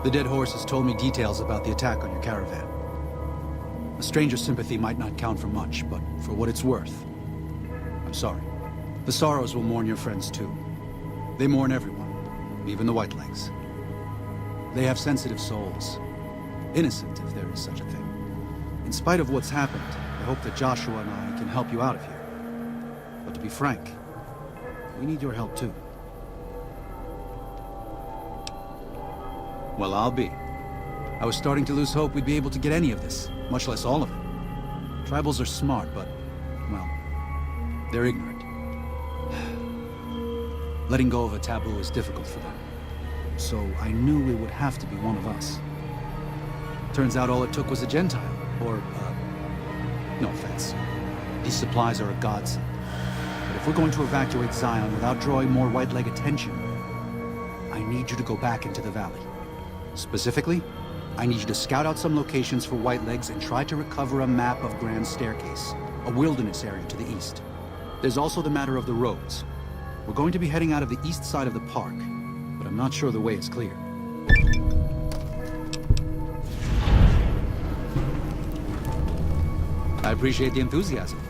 The dead horse has told me details about the attack on your caravan. A stranger's sympathy might not count for much, but for what it's worth, I'm sorry. The Sorrows will mourn your friends too. They mourn everyone, even the Whitelegs. They have sensitive souls. Innocent, if there is such a thing. In spite of what's happened, I hope that Joshua and I can help you out of here. But to be frank, we need your help too. Well, I'll be. I was starting to lose hope we'd be able to get any of this, much less all of it. Tribals are smart, but, well, they're ignorant. Letting go of a taboo is difficult for them. So I knew it would have to be one of us. Turns out all it took was a Gentile, or, no offense. These supplies are a godsend. But if we're going to evacuate Zion without drawing more White-Leg attention, I need you to go back into the valley. Specifically, I need you to scout out some locations for Whitelegs and try to recover a map of Grand Staircase, a wilderness area to the east. There's also the matter of the roads. We're going to be heading out of the east side of the park, but I'm not sure the way is clear. I appreciate the enthusiasm.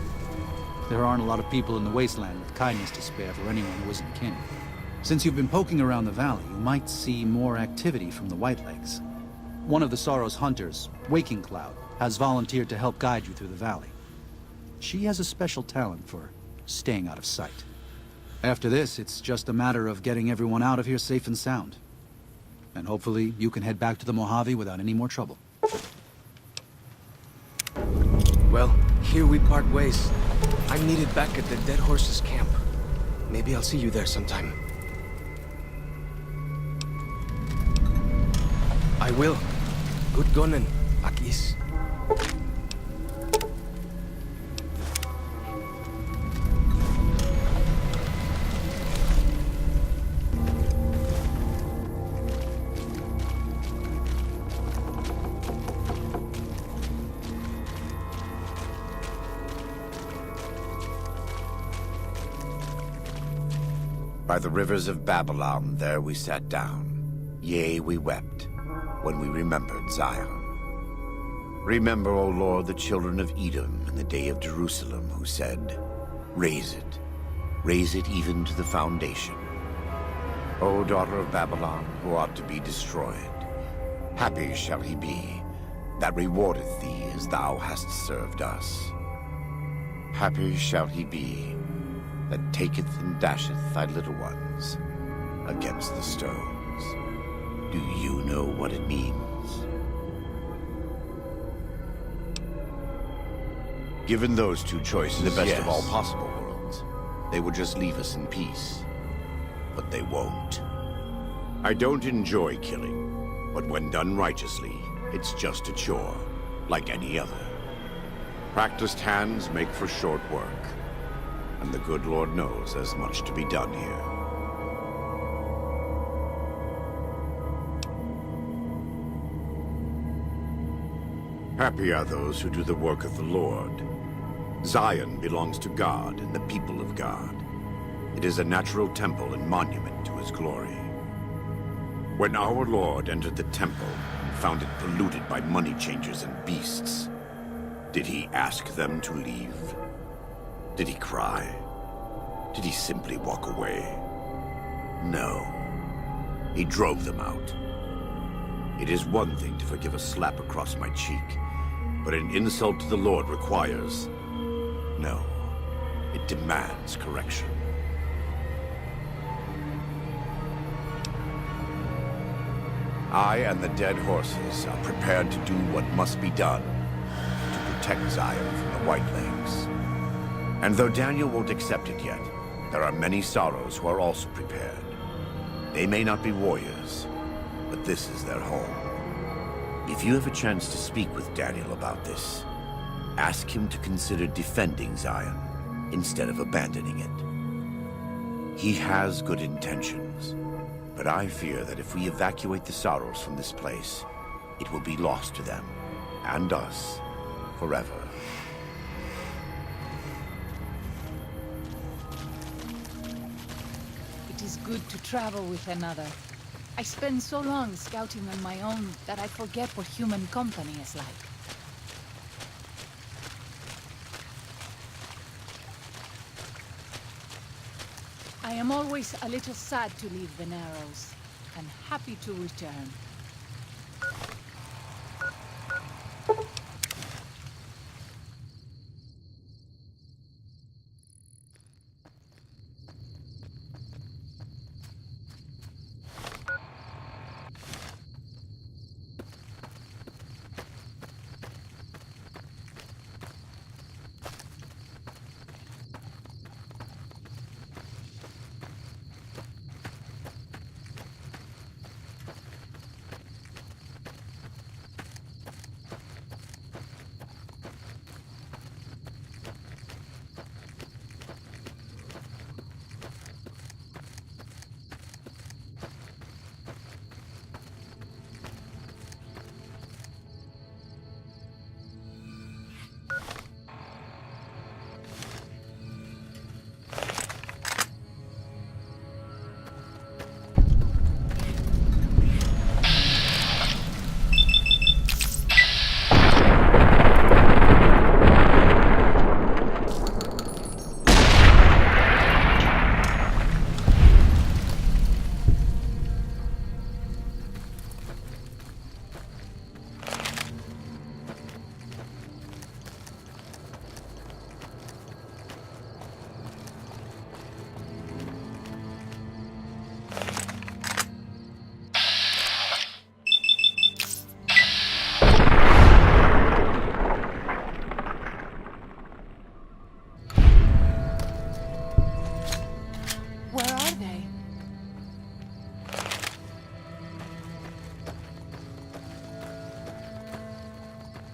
There aren't a lot of people in the wasteland with kindness to spare for anyone who isn't kin. Since you've been poking around the valley, you might see more activity from the Whitelegs. One of the Sorrow's hunters, Waking Cloud, has volunteered to help guide you through the valley. She has a special talent for staying out of sight. After this, it's just a matter of getting everyone out of here safe and sound. And hopefully, you can head back to the Mojave without any more trouble. Well, here we part ways. I'm needed back at the Dead Horse's camp. Maybe I'll see you there sometime. I will. Good gonen, Akis. By the rivers of Babylon, there we sat down. Yea, we wept, when we remembered Zion. Remember, O Lord, the children of Edom in the day of Jerusalem, who said, raise it even to the foundation. O daughter of Babylon, who ought to be destroyed, happy shall he be that rewardeth thee as thou hast served us. Happy shall he be that taketh and dasheth thy little ones against the stones. Do you know what it means? Given those two choices, the best of all possible worlds, they would just leave us in peace. But they won't. I don't enjoy killing, but when done righteously, it's just a chore, like any other. Practiced hands make for short work, and the good Lord knows there's much to be done here. Happy are those who do the work of the Lord. Zion belongs to God and the people of God. It is a natural temple and monument to his glory. When our Lord entered the temple and found it polluted by money changers and beasts, did he ask them to leave? Did he cry? Did he simply walk away? No. He drove them out. It is one thing to forgive a slap across my cheek, but an insult to the Lord requires... no. It demands correction. I and the dead horses are prepared to do what must be done to protect Zion from the Whitelegs. And though Daniel won't accept it yet, there are many Sorrows who are also prepared. They may not be warriors, but this is their home. If you have a chance to speak with Daniel about this, ask him to consider defending Zion instead of abandoning it. He has good intentions, but I fear that if we evacuate the Sorrows from this place, it will be lost to them, and us, forever. It is good to travel with another. I spend so long scouting on my own that I forget what human company is like. I am always a little sad to leave the Narrows, and happy to return.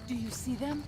Do you see them?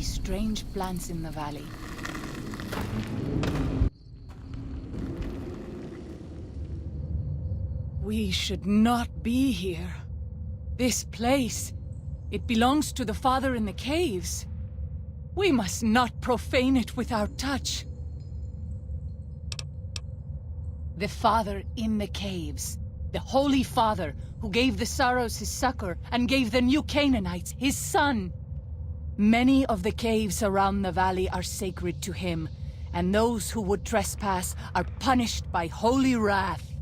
Strange plants in the valley. We should not be here. This place, it belongs to the Father in the caves. We must not profane it with our touch. The Father in the caves, the Holy Father who gave the Sorrows his succor and gave the new Canaanites his son. Many of the caves around the valley are sacred to him, and those who would trespass are punished by holy wrath.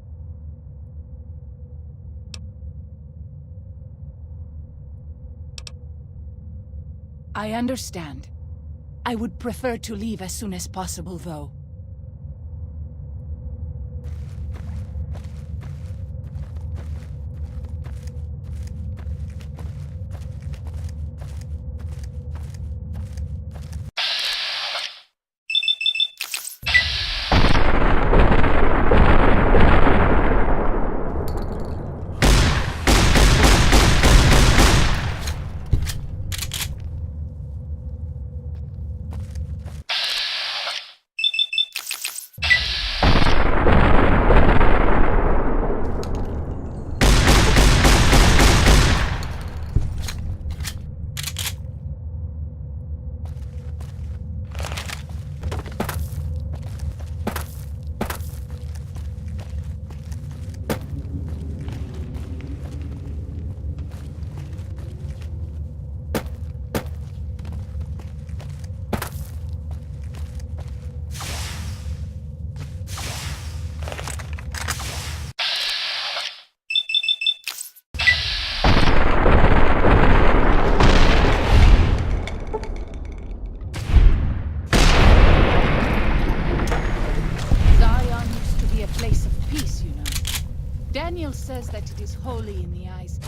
I understand. I would prefer to leave as soon as possible, though. that it is holy in the eyes